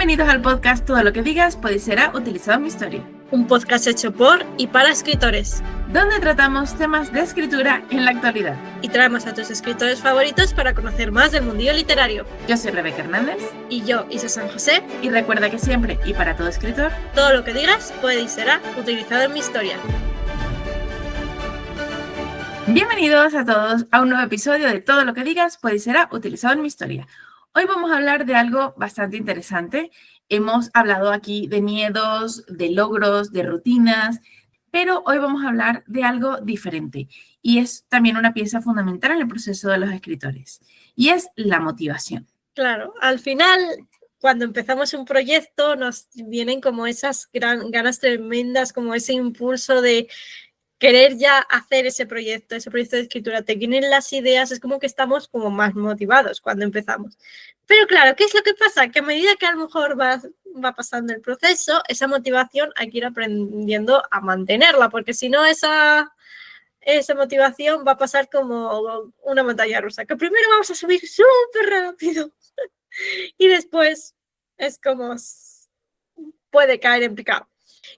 Bienvenidos al podcast Todo lo que digas puede y será utilizado en mi historia. Un podcast hecho por y para escritores, donde tratamos temas de escritura en la actualidad. Y traemos a tus escritores favoritos para conocer más del mundillo literario. Yo soy Rebeca Hernández. Y yo, Isa San José. Y recuerda que siempre, y para todo escritor, todo lo que digas puede y será utilizado en mi historia. Bienvenidos a todos a un nuevo episodio de Todo lo que digas puede y será utilizado en mi historia. Hoy vamos a hablar de algo bastante interesante. Hemos hablado aquí de miedos, de logros, de rutinas, pero hoy vamos a hablar de algo diferente y es también una pieza fundamental en el proceso de los escritores y es la motivación. Claro, al final, cuando empezamos un proyecto nos vienen como esas ganas tremendas, como ese impulso de querer ya hacer ese proyecto de escritura, te vienen las ideas, es como que estamos como más motivados cuando empezamos. Pero claro, ¿qué es lo que pasa? Que a medida que a lo mejor va pasando el proceso, esa motivación hay que ir aprendiendo a mantenerla, porque si no esa motivación va a pasar como una montaña rusa, que primero vamos a subir súper rápido y después es como puede caer en picado.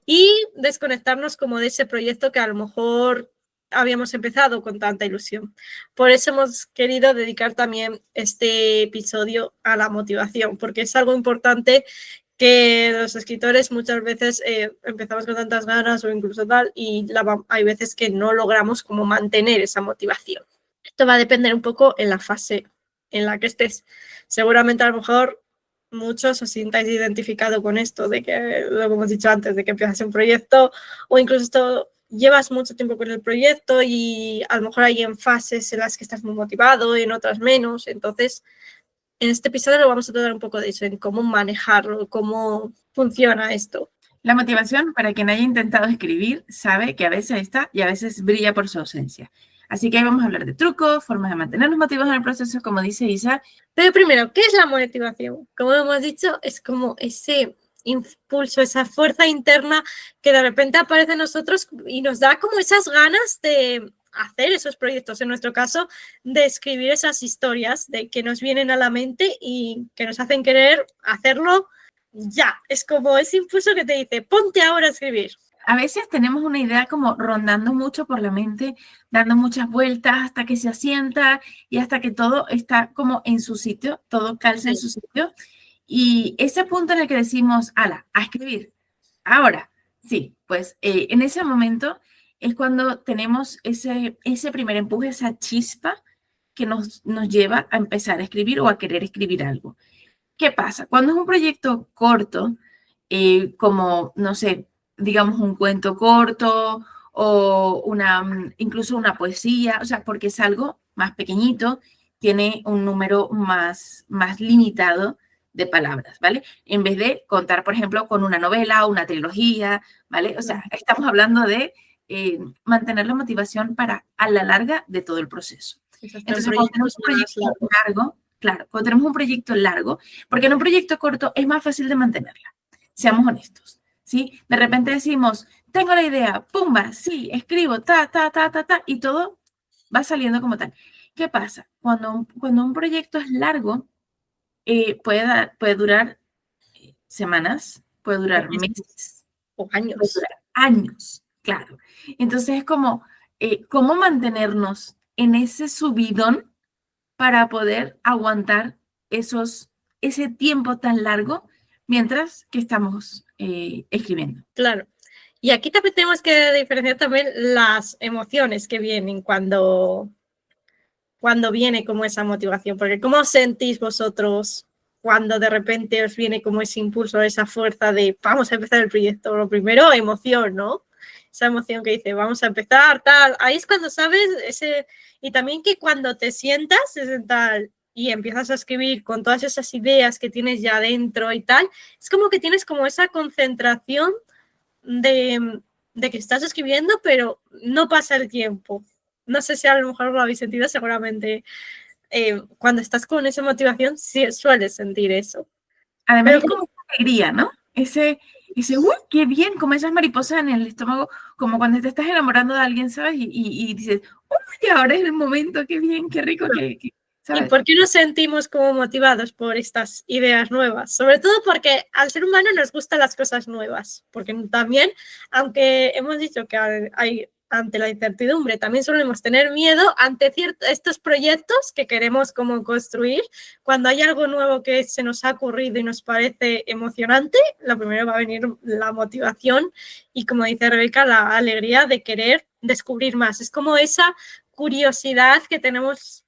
Y desconectarnos como de ese proyecto que a lo mejor habíamos empezado con tanta ilusión. Por eso hemos querido dedicar también este episodio a la motivación, porque es algo importante que los escritores muchas veces empezamos con tantas ganas o incluso tal, y hay veces que no logramos como mantener esa motivación. Esto va a depender un poco en la fase en la que estés. Seguramente a lo mejor muchos os sintáis identificados con esto, de que, lo que hemos dicho antes, de que empiezas un proyecto o incluso llevas mucho tiempo con el proyecto y a lo mejor hay en fases en las que estás muy motivado y en otras menos. Entonces, en este episodio lo vamos a tratar un poco de eso, en cómo manejarlo, cómo funciona esto. La motivación, para quien haya intentado escribir, sabe que a veces está y a veces brilla por su ausencia. Así que hoy vamos a hablar de trucos, formas de mantenernos motivados en el proceso, como dice Isa. Pero primero, ¿qué es la motivación? Como hemos dicho, es como ese impulso, esa fuerza interna que de repente aparece en nosotros y nos da como esas ganas de hacer esos proyectos, en nuestro caso, de escribir esas historias de que nos vienen a la mente y que nos hacen querer hacerlo ya. Es como ese impulso que te dice, ponte ahora a escribir. A veces tenemos una idea como rondando mucho por la mente, dando muchas vueltas hasta que se asienta y hasta que todo está como en su sitio, todo calza en su sitio. Y ese punto en el que decimos, ala, a escribir, ahora, sí, pues en ese momento es cuando tenemos ese primer empuje, esa chispa que nos lleva a empezar a escribir o a querer escribir algo. ¿Qué pasa? Cuando es un proyecto corto, como, no sé, digamos un cuento corto o incluso una poesía, o sea, porque es algo más pequeñito, tiene un número más limitado de palabras, ¿vale? En vez de contar, por ejemplo, con una novela o una trilogía, ¿vale? O sea, estamos hablando de mantener la motivación para a la larga de todo el proceso. Entonces, cuando tenemos un proyecto largo, claro, cuando tenemos un proyecto largo, porque en un proyecto corto es más fácil de mantenerla, seamos honestos. ¿Sí? De repente decimos, tengo la idea, pumba, sí, escribo, y todo va saliendo como tal. ¿Qué pasa? Cuando un proyecto es largo, puede durar semanas, puede durar meses. O años. Puede durar años, claro. Entonces es como, ¿cómo mantenernos en ese subidón para poder aguantar ese tiempo tan largo mientras que estamos escribiendo? Claro. Y aquí también tenemos que diferenciar también las emociones que vienen cuando viene como esa motivación, porque ¿cómo os sentís vosotros cuando de repente os viene como ese impulso, esa fuerza de vamos a empezar el proyecto? Lo primero, emoción, ¿no? Esa emoción que dice vamos a empezar, tal. Ahí es cuando sabes y también que cuando te sientas tal y empiezas a escribir con todas esas ideas que tienes ya dentro y tal, es como que tienes como esa concentración de que estás escribiendo, pero no pasa el tiempo. No sé si a lo mejor lo habéis sentido, seguramente cuando estás con esa motivación sí sueles sentir eso. Además es como esa alegría, ¿no? Ese uy, qué bien, como esas mariposas en el estómago, como cuando te estás enamorando de alguien, ¿sabes? Y dices, uy, ahora es el momento, qué bien, qué rico, ¿Y ¿sabes? por qué nos sentimos como motivados por estas ideas nuevas? Sobre todo porque al ser humano nos gustan las cosas nuevas, porque también, aunque hemos dicho que hay ante la incertidumbre, también solemos tener miedo ante estos proyectos que queremos como construir. Cuando hay algo nuevo que se nos ha ocurrido y nos parece emocionante, lo primero va a venir la motivación y, como dice Rebeca, la alegría de querer descubrir más. Es como esa curiosidad que tenemos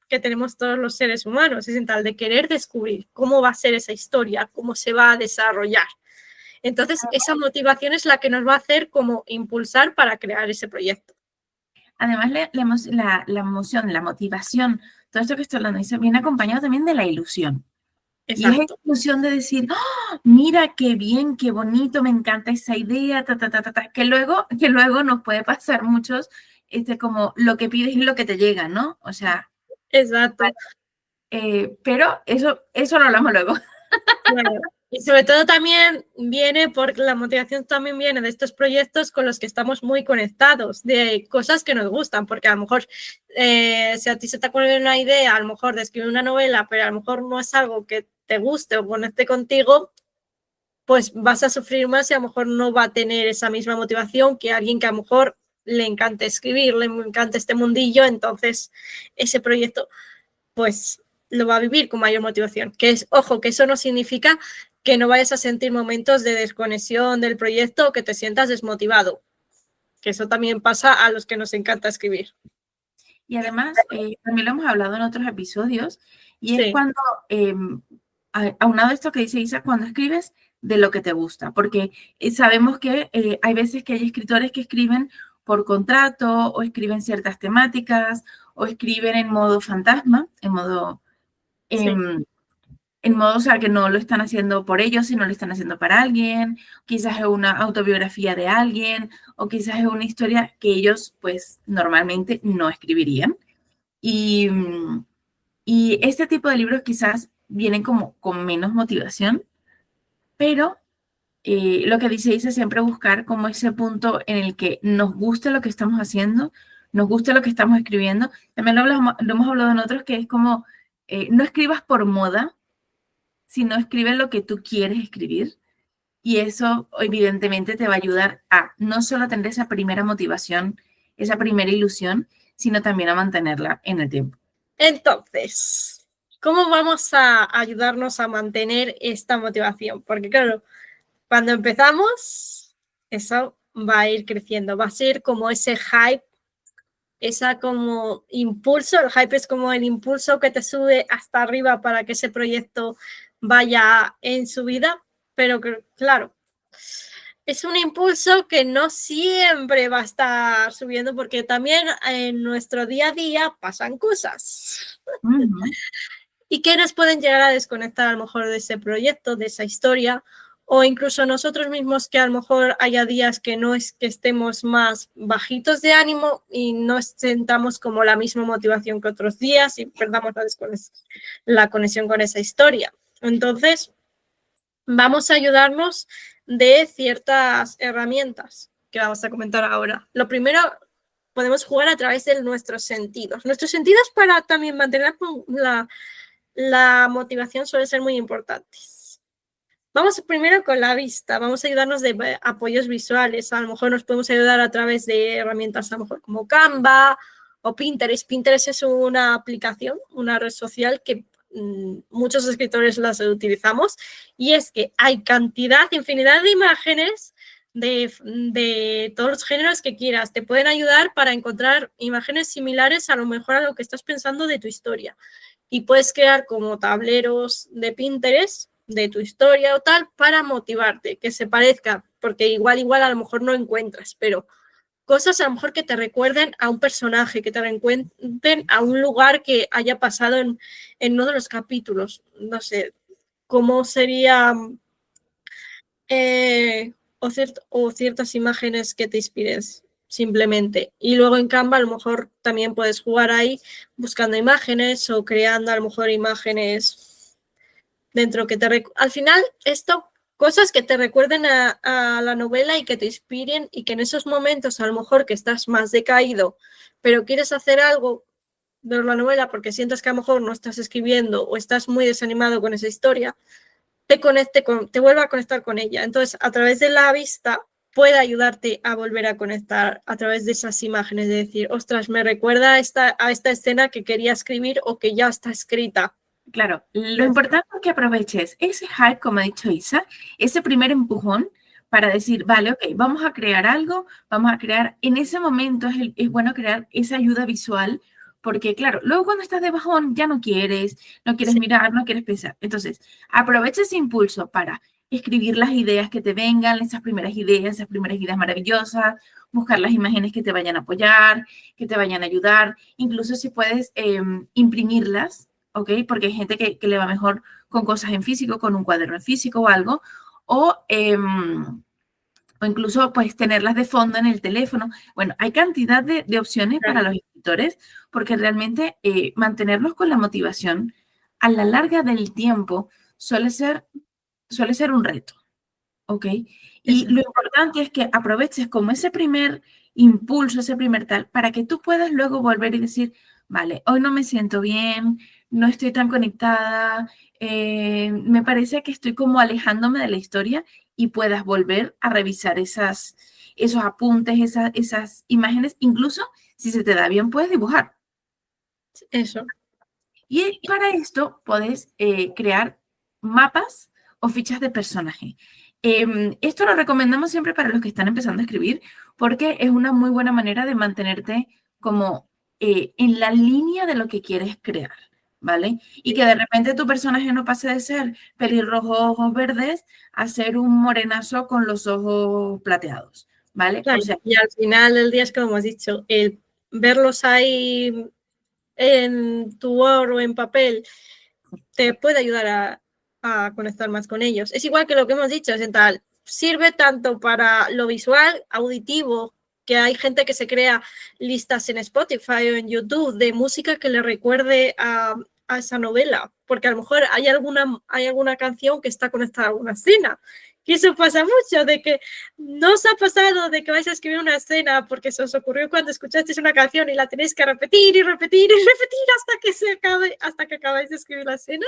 todos los seres humanos, es en tal de querer descubrir cómo va a ser esa historia, cómo se va a desarrollar. Entonces, esa motivación es la que nos va a hacer como impulsar para crear ese proyecto. Además, la emoción, la motivación, todo esto que estoy hablando, dice, viene acompañado también de la ilusión. Y es esa Exacto. ilusión de decir, ¡oh, mira qué bien, qué bonito, me encanta esa idea, que luego nos puede pasar muchos, como lo que pides es lo que te llega, ¿no? O sea, Exacto. pero eso lo hablamos luego. Claro. Y sobre todo también viene, porque la motivación también viene de estos proyectos con los que estamos muy conectados, de cosas que nos gustan, porque a lo mejor si a ti se te ocurre una idea, a lo mejor de escribir una novela, pero a lo mejor no es algo que te guste o conecte contigo, pues vas a sufrir más y a lo mejor no va a tener esa misma motivación que alguien que a lo mejor le encanta escribir, le encanta este mundillo, entonces ese proyecto pues lo va a vivir con mayor motivación. Que es, ojo, que eso no significa que no vayas a sentir momentos de desconexión del proyecto o que te sientas desmotivado, que eso también pasa a los que nos encanta escribir. Y además, también lo hemos hablado en otros episodios, y es Sí. cuando, aunado a esto que dice Isa, cuando escribes de lo que te gusta, porque sabemos que hay veces que hay escritores que escriben por contrato o escriben ciertas temáticas o escriben en modo fantasma, Sí. o sea, que no lo están haciendo por ellos, sino lo están haciendo para alguien, quizás es una autobiografía de alguien, o quizás es una historia que ellos, pues, normalmente no escribirían. Y, y este tipo de libros quizás vienen como con menos motivación, pero lo que dice Isa, siempre buscar como ese punto en el que nos guste lo que estamos haciendo, nos guste lo que estamos escribiendo. También lo hemos hablado en otros, que es como, no escribas por moda, sino escribe lo que tú quieres escribir. Y eso evidentemente te va a ayudar a no solo tener esa primera motivación, esa primera ilusión, sino también a mantenerla en el tiempo. Entonces, ¿cómo vamos a ayudarnos a mantener esta motivación? Porque claro, cuando empezamos, eso va a ir creciendo, va a ser como ese hype, esa como impulso, el hype es como el impulso que te sube hasta arriba para que ese proyecto vaya en su vida, pero claro, es un impulso que no siempre va a estar subiendo porque también en nuestro día a día pasan cosas Uh-huh. y que nos pueden llegar a desconectar a lo mejor de ese proyecto, de esa historia, o incluso nosotros mismos que a lo mejor haya días que no es que estemos más bajitos de ánimo y no sentamos como la misma motivación que otros días y perdamos la conexión con esa historia. Entonces, vamos a ayudarnos de ciertas herramientas que vamos a comentar ahora. Lo primero, podemos jugar a través de nuestros sentidos. Nuestros sentidos para también mantener la motivación suelen ser muy importantes. Vamos primero con la vista, vamos a ayudarnos de apoyos visuales, a lo mejor nos podemos ayudar a través de herramientas a lo mejor como Canva o Pinterest. Pinterest es una aplicación, una red social que muchos escritores las utilizamos y es que hay infinidad de imágenes de todos los géneros que quieras. Te pueden ayudar para encontrar imágenes similares a lo mejor a lo que estás pensando de tu historia y puedes crear como tableros de Pinterest de tu historia o tal para motivarte, que se parezca, porque igual a lo mejor no encuentras, pero cosas a lo mejor que te recuerden a un personaje, que te recuerden a un lugar que haya pasado en uno de los capítulos. No sé, cómo sería o ciertas imágenes que te inspires simplemente. Y luego en Canva a lo mejor también puedes jugar ahí buscando imágenes o creando a lo mejor imágenes dentro que al final esto, cosas que te recuerden a la novela y que te inspiren y que en esos momentos a lo mejor que estás más decaído, pero quieres hacer algo ver la novela porque sientas que a lo mejor no estás escribiendo o estás muy desanimado con esa historia, te vuelva a conectar con ella. Entonces, a través de la vista puede ayudarte a volver a conectar a través de esas imágenes, de decir, ostras, me recuerda a esta escena que quería escribir o que ya está escrita. Claro, lo importante es que aproveches ese hype, como ha dicho Isa, ese primer empujón para decir, vale, ok, vamos a crear algo, vamos a crear, en ese momento es bueno crear esa ayuda visual, porque claro, luego cuando estás de bajón ya no quieres Sí. mirar, no quieres pensar. Entonces, aprovecha ese impulso para escribir las ideas que te vengan, esas primeras ideas maravillosas, buscar las imágenes que te vayan a apoyar, que te vayan a ayudar, incluso si puedes imprimirlas, ¿ok? Porque hay gente que le va mejor con cosas en físico, con un cuaderno en físico o algo, o incluso pues tenerlas de fondo en el teléfono. Bueno, hay cantidad de opciones para los escritores porque realmente mantenernos con la motivación a la larga del tiempo suele ser un reto, ¿ok? Y lo importante es que aproveches como ese primer impulso, ese primer tal, para que tú puedas luego volver y decir, vale, hoy no me siento bien, no estoy tan conectada, me parece que estoy como alejándome de la historia y puedas volver a revisar esos apuntes, esas imágenes, incluso si se te da bien, puedes dibujar. Eso. Y para esto puedes crear mapas o fichas de personaje. Esto lo recomendamos siempre para los que están empezando a escribir porque es una muy buena manera de mantenerte como en la línea de lo que quieres crear, ¿vale? Y que de repente tu personaje no pase de ser pelirrojo, ojos verdes, a ser un morenazo con los ojos plateados, ¿vale? Claro, O sea, y al final del día es como hemos dicho, el verlos ahí en tu Word o en papel te puede ayudar a conectar más con ellos. Es igual que lo que hemos dicho, es tal, sirve tanto para lo visual, auditivo, que hay gente que se crea listas en Spotify o en YouTube de música que le recuerde a esa novela, porque a lo mejor hay alguna canción que está conectada a una escena. Y eso pasa mucho, de que no os ha pasado de que vais a escribir una escena porque se os ocurrió cuando escuchasteis una canción y la tenéis que repetir y repetir y repetir hasta que se acabe, hasta que acabáis de escribir la escena.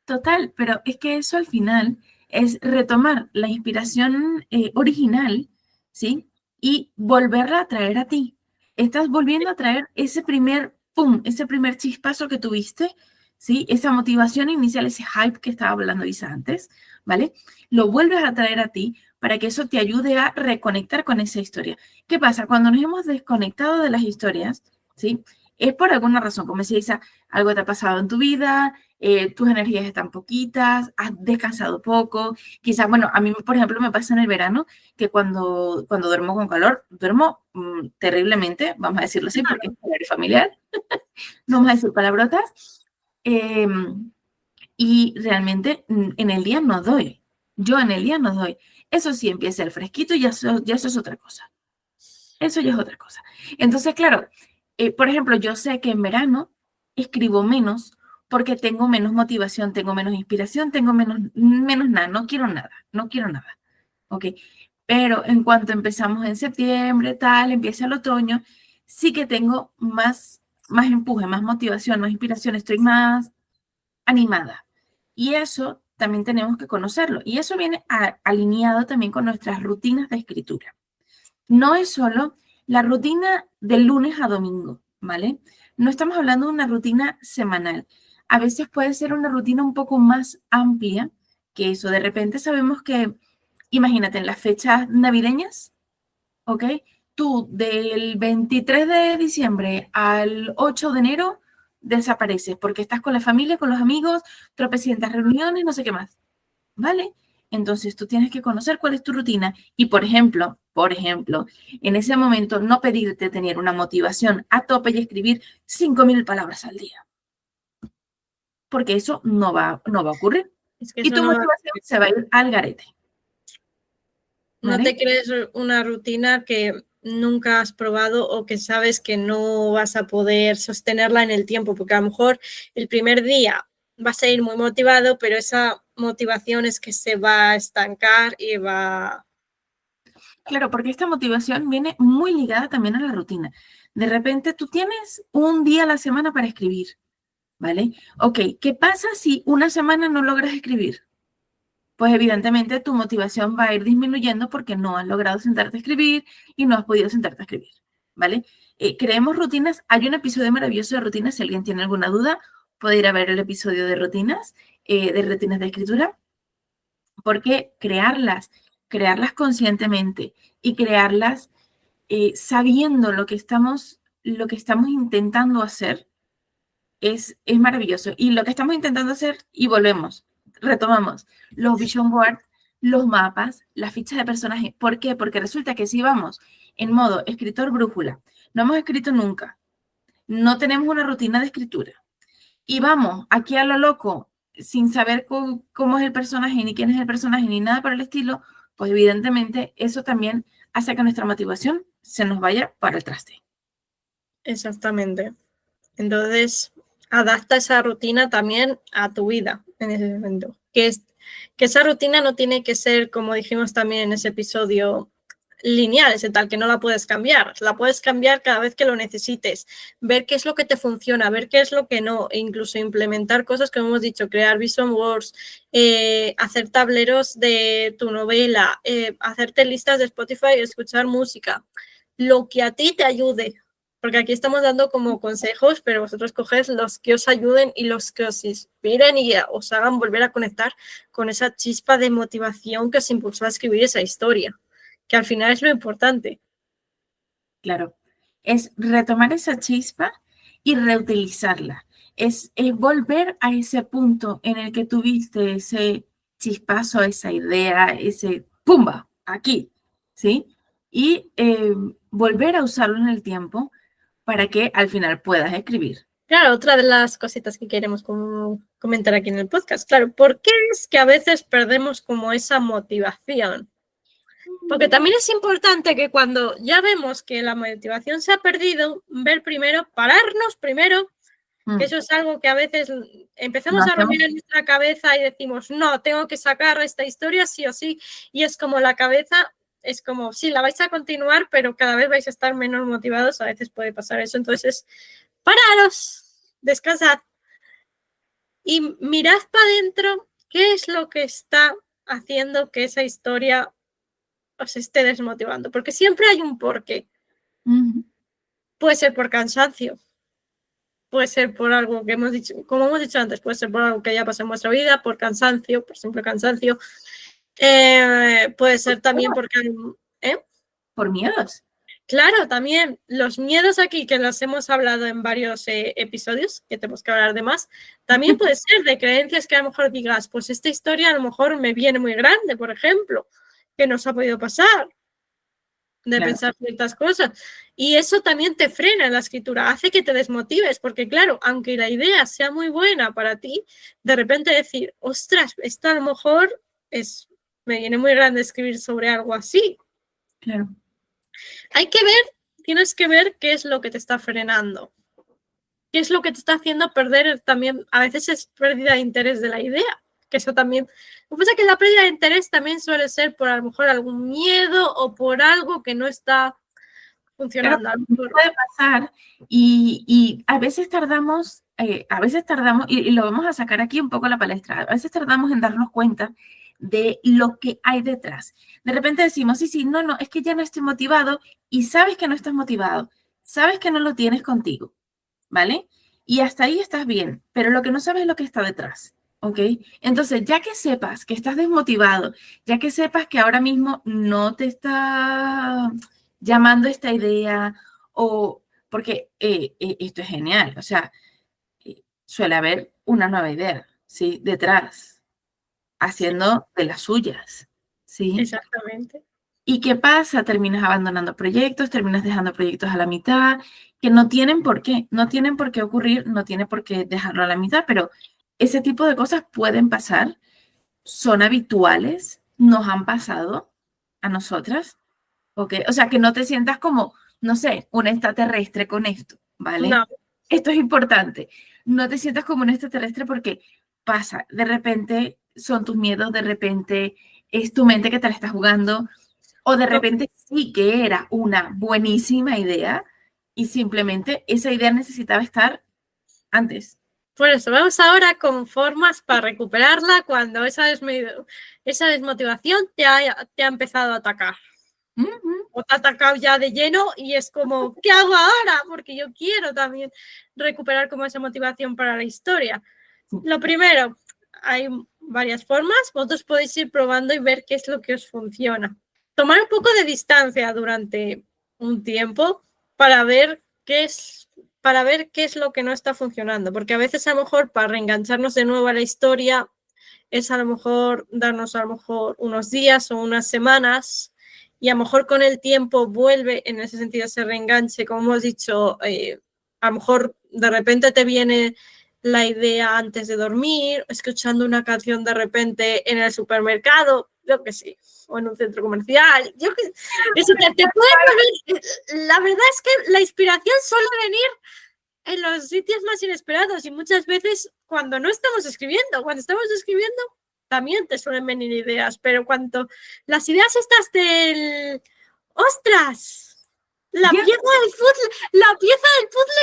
total, pero es que eso al final es retomar la inspiración original, ¿sí? Y volverla a traer a ti. Estás volviendo a traer ese primer, ¡pum!, ese primer chispazo que tuviste, ¿sí? Esa motivación inicial, ese hype que estaba hablando Isa antes, ¿vale? Lo vuelves a traer a ti para que eso te ayude a reconectar con esa historia. ¿Qué pasa? Cuando nos hemos desconectado de las historias, ¿sí? Es por alguna razón, como decía Isa, algo te ha pasado en tu vida, tus energías están poquitas, has descansado poco, quizás, bueno, a mí, por ejemplo, me pasa en el verano que cuando duermo con calor, duermo terriblemente, vamos a decirlo así, porque es horario familiar, no vamos a decir palabrotas, y realmente en el día no doy, yo en el día no doy. Eso sí, empieza el fresquito y ya eso es otra cosa. Eso ya es otra cosa. Entonces, claro, por ejemplo, yo sé que en verano escribo menos porque tengo menos motivación, tengo menos inspiración, tengo menos nada, no quiero nada, no quiero nada. ¿Ok? Pero en cuanto empezamos en septiembre, tal, empieza el otoño, sí que tengo más empuje, más motivación, más inspiración, estoy más animada. Y eso también tenemos que conocerlo. Y eso viene alineado también con nuestras rutinas de escritura. No es solo la rutina de lunes a domingo, ¿vale? No estamos hablando de una rutina semanal. A veces puede ser una rutina un poco más amplia que eso. De repente sabemos que, imagínate, en las fechas navideñas, ¿ok? Tú del 23 de diciembre al 8 de enero desapareces porque estás con la familia, con los amigos, tropecientas reuniones, no sé qué más. ¿Vale? Entonces tú tienes que conocer cuál es tu rutina y, por ejemplo, en ese momento no pedirte tener una motivación a tope y escribir 5.000 palabras al día, porque eso no va a ocurrir. Es que Y eso tu no, motivación se va a ir al garete, no ¿vale? te crees una rutina que nunca has probado o que sabes que no vas a poder sostenerla en el tiempo, porque a lo mejor el primer día vas a ir muy motivado, pero esa motivación es que se va a estancar y va... Claro, porque esta motivación viene muy ligada también a la rutina. De repente tú tienes un día a la semana para escribir, ¿vale? Ok, ¿qué pasa si una semana no logras escribir? Pues evidentemente tu motivación va a ir disminuyendo porque no has logrado sentarte a escribir y no has podido sentarte a escribir, ¿vale? Creemos rutinas. Hay un episodio maravilloso de rutinas. Si alguien tiene alguna duda, puede ir a ver el episodio de rutinas de escritura, porque crearlas conscientemente y crearlas sabiendo lo que estamos intentando hacer es maravilloso. Y lo que estamos intentando hacer, y volvemos, retomamos, los vision board, los mapas, las fichas de personaje. ¿Por qué? Porque resulta que si vamos en modo escritor brújula, no hemos escrito nunca, no tenemos una rutina de escritura, y vamos aquí a lo loco, sin saber cómo es el personaje, ni quién es el personaje, ni nada por el estilo, pues evidentemente eso también hace que nuestra motivación se nos vaya para el traste. Exactamente. Entonces, adapta esa rutina también a tu vida en ese momento. Que esa rutina no tiene que ser, como dijimos también en ese episodio, lineal, ese tal que no la puedes cambiar. La puedes cambiar cada vez que lo necesites. Ver qué es lo que te funciona, ver qué es lo que no. E incluso implementar cosas que hemos dicho, crear vision boards, hacer tableros de tu novela, hacerte listas de Spotify, escuchar música. Lo que a ti te ayude. Porque aquí estamos dando como consejos, pero vosotros coged los que os ayuden y los que os inspiren y os hagan volver a conectar con esa chispa de motivación que os impulsó a escribir esa historia, que al final es lo importante. Claro, es retomar esa chispa y reutilizarla. Es volver a ese punto en el que tuviste ese chispazo, esa idea, ese ¡pumba! Aquí, ¿sí? Y volver a usarlo en el tiempo para que al final puedas escribir. Claro, otra de las cositas que queremos comentar aquí en el podcast, claro, ¿por qué es que a veces perdemos como esa motivación? Porque también es importante que cuando ya vemos que la motivación se ha perdido, ver primero, pararnos primero, que eso es algo que a veces empezamos a romper en nuestra cabeza y decimos, no, tengo que sacar esta historia sí o sí, y es como la cabeza, es como, sí, la vais a continuar, pero cada vez vais a estar menos motivados, a veces puede pasar eso, entonces, pararos, descansad y mirad para adentro qué es lo que está haciendo que esa historia os esté desmotivando, porque siempre hay un porqué. Puede ser por cansancio, puede ser por algo que hemos dicho, como hemos dicho antes, puede ser por algo que ya pasó en vuestra vida, por cansancio, por simple cansancio. Puede ser también porque... Por miedos. Claro, también los miedos aquí, que los hemos hablado en varios episodios, que tenemos que hablar de más, también puede ser de creencias que a lo mejor digas, pues esta historia a lo mejor me viene muy grande, por ejemplo, que nos ha podido pasar, de pensar ciertas cosas. Y eso también te frena en la escritura, hace que te desmotives, porque claro, aunque la idea sea muy buena para ti, de repente decir, ostras, esto a lo mejor me viene muy grande escribir sobre algo así. Claro. Tienes que ver qué es lo que te está frenando. ¿Qué es lo que te está haciendo perder también? A veces es pérdida de interés de la idea, que eso también... Lo que pasa es que la pérdida de interés también suele ser por a lo mejor algún miedo o por algo que no está funcionando. Pero puede pasar y a veces tardamos, y lo vamos a sacar aquí un poco a la palestra, a veces tardamos en darnos cuenta de lo que hay detrás. De repente decimos, sí, no, es que ya no estoy motivado y sabes que no estás motivado, sabes que no lo tienes contigo, ¿vale? Y hasta ahí estás bien, pero lo que no sabes es lo que está detrás, ¿ok? Entonces, ya que sepas que estás desmotivado, ya que sepas que ahora mismo no te está llamando esta idea, o porque esto es genial, o sea, suele haber una nueva idea, ¿sí? Detrás, haciendo de las suyas, ¿sí? Exactamente. ¿Y qué pasa? Terminas abandonando proyectos, terminas dejando proyectos a la mitad, que no tienen por qué ocurrir, no tiene por qué dejarlo a la mitad, pero ese tipo de cosas pueden pasar, son habituales, nos han pasado a nosotras, ¿ok? O sea, que no te sientas como, no sé, un extraterrestre con esto, ¿vale? No. Esto es importante. No te sientas como un extraterrestre porque pasa, de repente son tus miedos, de repente es tu mente que te la está jugando, o de repente sí que era una buenísima idea y simplemente esa idea necesitaba estar antes. Por eso, vamos ahora con formas para recuperarla cuando esa desmotivación te ha empezado a atacar. O te ha atacado ya de lleno y es como, ¿qué hago ahora? Porque yo quiero también recuperar como esa motivación para la historia. Lo primero, hay varias formas, vosotros podéis ir probando y ver qué es lo que os funciona. Tomar un poco de distancia durante un tiempo para ver qué es lo que no está funcionando, porque a veces a lo mejor para reengancharnos de nuevo a la historia es a lo mejor darnos a lo mejor unos días o unas semanas y a lo mejor con el tiempo vuelve en ese sentido ese reenganche, como hemos dicho, a lo mejor de repente te viene la idea antes de dormir, escuchando una canción de repente en el supermercado, yo que sé, o en un centro comercial, yo que eso te puede volver. La verdad es que la inspiración suele venir en los sitios más inesperados y muchas veces cuando no estamos escribiendo, cuando estamos escribiendo también te suelen venir ideas, pero cuando las ideas estas del ¡ostras! La pieza del puzzle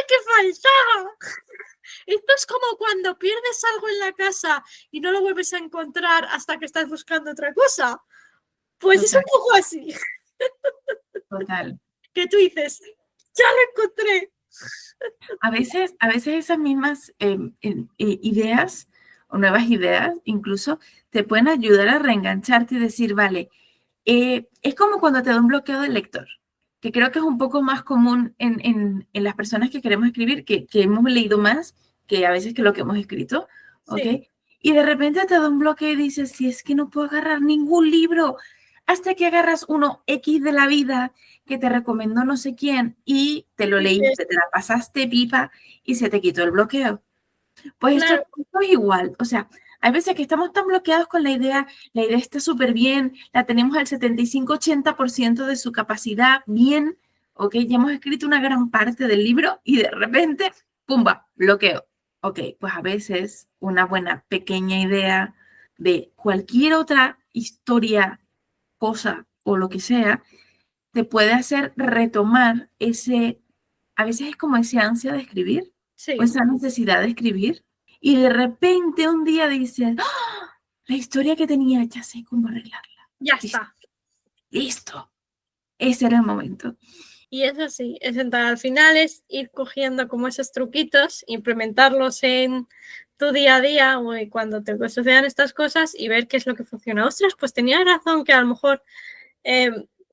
que faltaba. Esto es como cuando pierdes algo en la casa y no lo vuelves a encontrar hasta que estás buscando otra cosa. Pues total. Es un poco así. Total. Que tú dices, ya lo encontré. A veces esas mismas ideas o nuevas ideas incluso te pueden ayudar a reengancharte y decir, vale, es como cuando te da un bloqueo del lector, que creo que es un poco más común en las personas que queremos escribir, que hemos leído más que a veces que lo que hemos escrito, ¿ok? Sí. Y de repente te da un bloqueo y dices, si es que no puedo agarrar ningún libro, hasta que agarras uno X de la vida que te recomendó no sé quién y te lo leíste, te la pasaste pipa y se te quitó el bloqueo. Pues claro. Esto es igual, o sea, hay veces que estamos tan bloqueados con la idea está súper bien, la tenemos al 75-80% de su capacidad bien, ok, ya hemos escrito una gran parte del libro y de repente, ¡pumba!, bloqueo. Ok, pues a veces una buena pequeña idea de cualquier otra historia, cosa o lo que sea, te puede hacer retomar a veces es como ese ansia de escribir, sí, o esa necesidad de escribir, y de repente un día dices, ¡oh! La historia que tenía, ya sé cómo arreglarla. Ya está. Listo. Ese era el momento. Y eso sí, al final es ir cogiendo como esos truquitos, implementarlos en tu día a día o cuando te sucedan estas cosas y ver qué es lo que funciona. Ostras, pues tenía razón que a lo mejor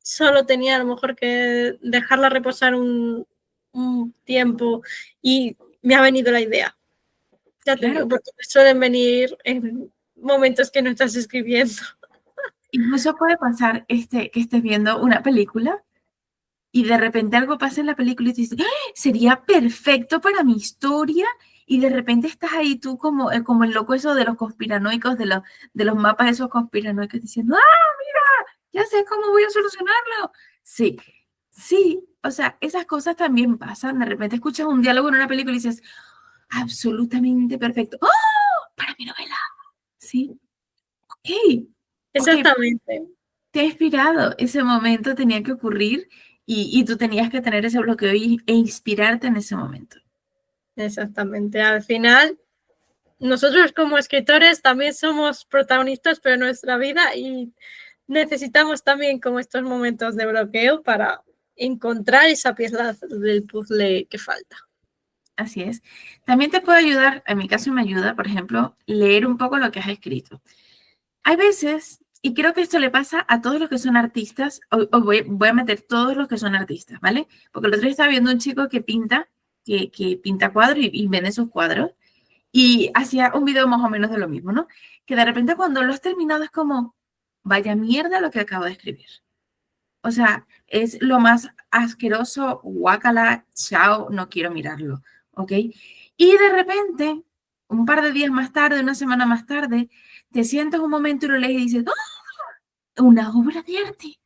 solo tenía a lo mejor que dejarla reposar un tiempo y me ha venido la idea. Ya te digo, porque suelen venir en momentos que no estás escribiendo. Incluso puede pasar que estés viendo una película y de repente algo pasa en la película y te dices, ¡ah! Sería perfecto para mi historia, y de repente estás ahí tú como el loco eso de los conspiranoicos, de los mapas esos conspiranoicos diciendo, ¡ah, mira! Ya sé cómo voy a solucionarlo. Sí, sí, o sea, esas cosas también pasan. De repente escuchas un diálogo en una película y dices, absolutamente perfecto. ¡Oh! Para mi novela. Sí, ok. Exactamente. Okay. Te ha inspirado, ese momento tenía que ocurrir y tú tenías que tener ese bloqueo e inspirarte en ese momento. Exactamente. Al final, nosotros como escritores también somos protagonistas de nuestra vida y necesitamos también como estos momentos de bloqueo para encontrar esa pieza del puzzle que falta. Así es. También te puede ayudar, en mi caso me ayuda, por ejemplo, leer un poco lo que has escrito. Hay veces, y creo que esto le pasa a todos los que son artistas, o voy a meter todos los que son artistas, ¿vale? Porque el otro día estaba viendo un chico que pinta, que pinta cuadros y vende sus cuadros, y hacía un video más o menos de lo mismo, ¿no? Que de repente cuando lo has terminado es como, vaya mierda lo que acabo de escribir. O sea, es lo más asqueroso, guácala, chao, no quiero mirarlo, ¿ok? Y de repente, un par de días más tarde, una semana más tarde, te sientas un momento y lo lees y dices, ¡oh! Una obra de arte.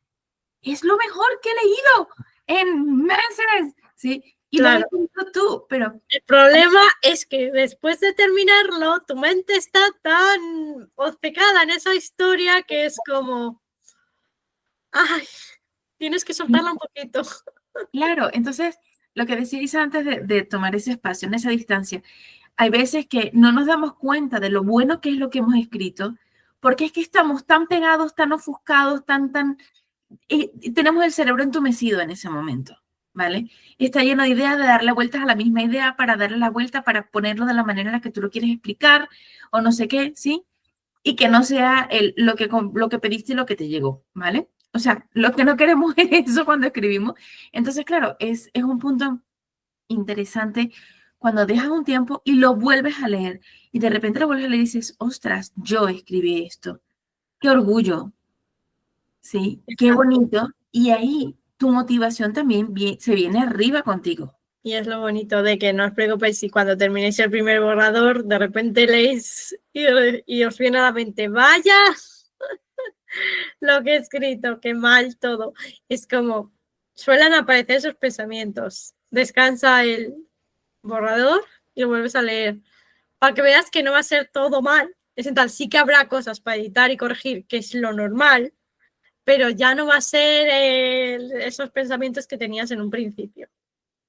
Es lo mejor que he leído en meses, ¿sí? Y claro, lo has escrito tú, pero... El problema es que después de terminarlo, tu mente está tan obcecada en esa historia que es como... ¡Ay! Tienes que soltarla un poquito. Claro, entonces lo que decíais antes de tomar ese espacio, en esa distancia, hay veces que no nos damos cuenta de lo bueno que es lo que hemos escrito, porque es que estamos tan pegados, tan ofuscados, y tenemos el cerebro entumecido en ese momento, ¿vale? Está lleno de ideas de darle vueltas a la misma idea para darle la vuelta, para ponerlo de la manera en la que tú lo quieres explicar, o no sé qué, ¿sí? Y que no sea lo que pediste y lo que te llegó, ¿vale? O sea, lo que no queremos es eso cuando escribimos. Entonces, claro, es un punto interesante cuando dejas un tiempo y lo vuelves a leer y de repente lo vuelves a leer y dices, ostras, yo escribí esto. Qué orgullo, ¿sí? Qué Exacto. bonito. Y ahí tu motivación también se viene arriba contigo. Y es lo bonito de que no os preocupéis si cuando terminéis el primer borrador de repente leéis y os viene a la mente, vaya lo que he escrito, qué mal todo. Es como, suelen aparecer esos pensamientos. Descansa el borrador y lo vuelves a leer. Para que veas que no va a ser todo mal. Es en tal, sí que habrá cosas para editar y corregir, que es lo normal, pero ya no va a ser esos pensamientos que tenías en un principio.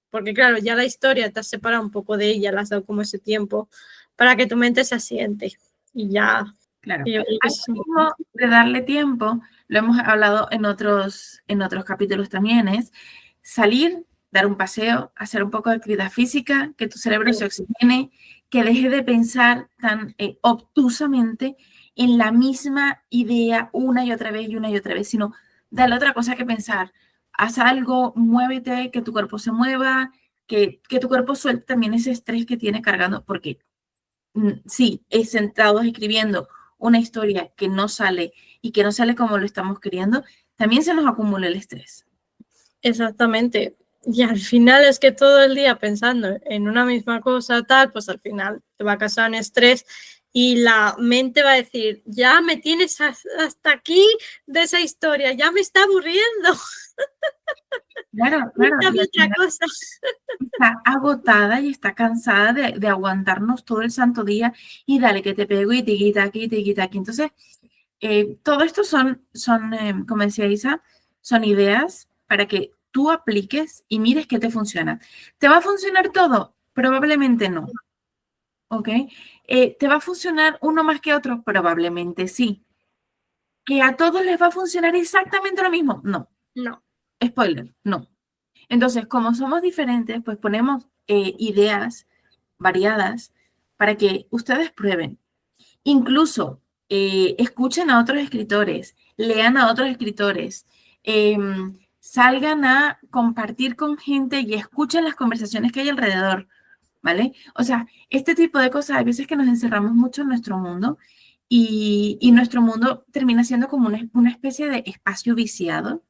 Porque claro, ya la historia te has separado un poco de ella, le has dado como ese tiempo para que tu mente se asiente. Y ya. Claro. Y yo creo que eso es Mismo de darle tiempo, lo hemos hablado en otros capítulos también, es salir, dar un paseo, hacer un poco de actividad física, que tu cerebro se oxigene, que deje de pensar tan obtusamente en la misma idea una y otra vez y una y otra vez, sino dale otra cosa que pensar. Haz algo, muévete, que tu cuerpo se mueva, que tu cuerpo suelte también ese estrés que tiene cargando, porque sí, es sentados escribiendo una historia que no sale y que no sale como lo estamos queriendo, también se nos acumula el estrés. Exactamente. Y al final es que todo el día pensando en una misma cosa, tal, pues al final te va a causar un estrés y la mente va a decir, ya me tienes hasta aquí de esa historia, ya me está aburriendo. Claro, claro. Cuéntame otra cosa. Está agotada y está cansada de aguantarnos todo el santo día y dale que te pego y te quita aquí, te quita aquí. Entonces, todo esto son como decía Isa, son ideas para que tú apliques y mires qué te funciona. ¿Te va a funcionar todo? Probablemente no. ¿Ok? ¿Te va a funcionar uno más que otro? Probablemente sí. ¿Que a todos les va a funcionar exactamente lo mismo? No. No. Spoiler, no. Entonces, como somos diferentes, pues ponemos ideas variadas para que ustedes prueben. Incluso escuchen a otros escritores, lean a otros escritores, salgan a compartir con gente y escuchen las conversaciones que hay alrededor, ¿vale? O sea, este tipo de cosas, hay veces que nos encerramos mucho en nuestro mundo y nuestro mundo termina siendo como una especie de espacio viciado,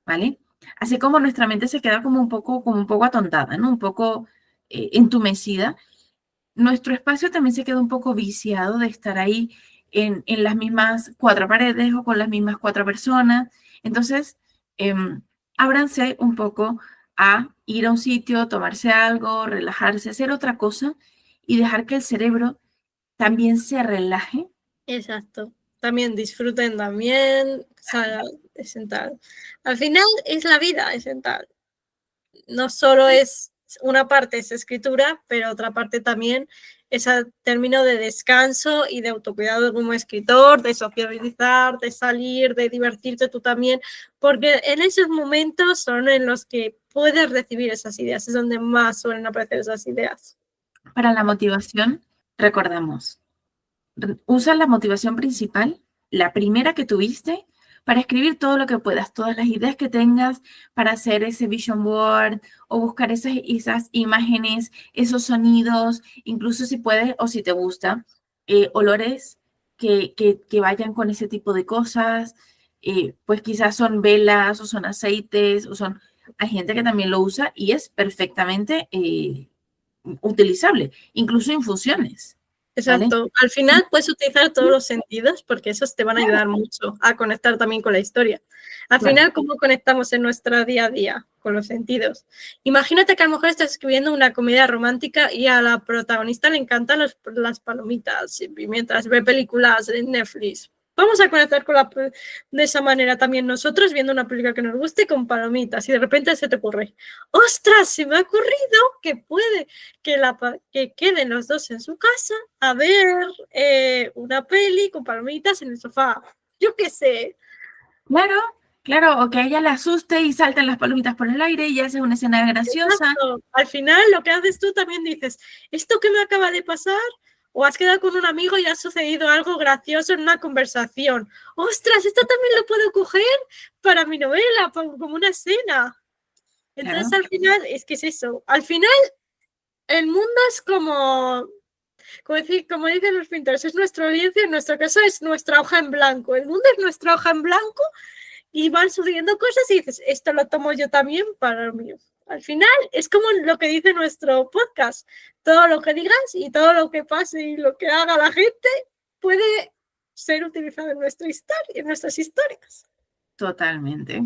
¿vale? Así como nuestra mente se queda como un poco atontada, ¿no? Un poco entumecida, nuestro espacio también se queda un poco viciado de estar ahí en las mismas cuatro paredes o con las mismas cuatro personas. Entonces, ábranse un poco a ir a un sitio, tomarse algo, relajarse, hacer otra cosa y dejar que el cerebro también se relaje. Exacto. También disfruten también, o sea, es sentar. Al final es la vida, es sentar. No solo es una parte es escritura, pero otra parte también es a término de descanso y de autocuidado como escritor, de sociabilizar, de salir, de divertirte tú también, porque en esos momentos son en los que puedes recibir esas ideas, es donde más suelen aparecer esas ideas. Para la motivación, recordamos, usa la motivación principal, la primera que tuviste, para escribir todo lo que puedas, todas las ideas que tengas para hacer ese vision board o buscar esas imágenes, esos sonidos, incluso si puedes o si te gusta, olores que vayan con ese tipo de cosas, pues quizás son velas o son aceites o son... Hay gente que también lo usa y es perfectamente utilizable, incluso infusiones, ¿vale? Exacto. Al final puedes utilizar todos los sentidos porque esos te van a ayudar mucho a conectar también con la historia. Al Claro. final, ¿cómo conectamos en nuestro día a día con los sentidos? Imagínate que a lo mejor estás escribiendo una comedia romántica y a la protagonista le encantan las palomitas y mientras ve películas en Netflix. Vamos a conectar de esa manera también nosotros, viendo una película que nos guste con palomitas y de repente se te ocurre, ¡ostras! Se me ha ocurrido que puede que queden los dos en su casa a ver una peli con palomitas en el sofá. Yo qué sé. Claro, o que a ella le asuste y salten las palomitas por el aire y haces una escena graciosa. Exacto. Al final lo que haces tú también dices, ¿esto que me acaba de pasar? O has quedado con un amigo y ha sucedido algo gracioso en una conversación. ¡Ostras! Esto también lo puedo coger para mi novela, como una escena. Entonces, al final, es que es eso. Al final, el mundo es como dicen los pintores, es nuestro lienzo, en nuestro caso es nuestra hoja en blanco. El mundo es nuestra hoja en blanco y van sucediendo cosas y dices, esto lo tomo yo también para lo mío. Al final es como lo que dice nuestro podcast, todo lo que digas y todo lo que pase y lo que haga la gente puede ser utilizado en nuestras historias. Totalmente.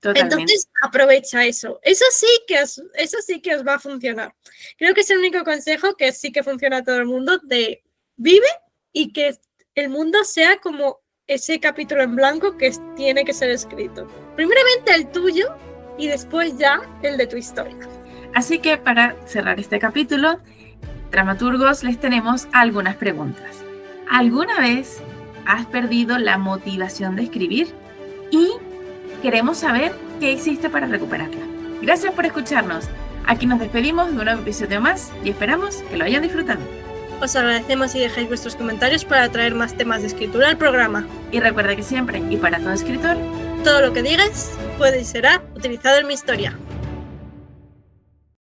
Entonces aprovecha eso. Eso sí que os va a funcionar. Creo que es el único consejo que sí que funciona a todo el mundo, de vive y que el mundo sea como ese capítulo en blanco que tiene que ser escrito. Primeramente el tuyo y después ya el de tu historia. Así que para cerrar este capítulo, dramaturgos, les tenemos algunas preguntas. ¿Alguna vez has perdido la motivación de escribir? Y queremos saber qué hiciste para recuperarla. Gracias por escucharnos. Aquí nos despedimos de un nuevo episodio más y esperamos que lo hayan disfrutado. Os agradecemos si dejáis vuestros comentarios para traer más temas de escritura al programa. Y recuerda que siempre, y para todo escritor, todo lo que digas puede y será utilizado en mi historia.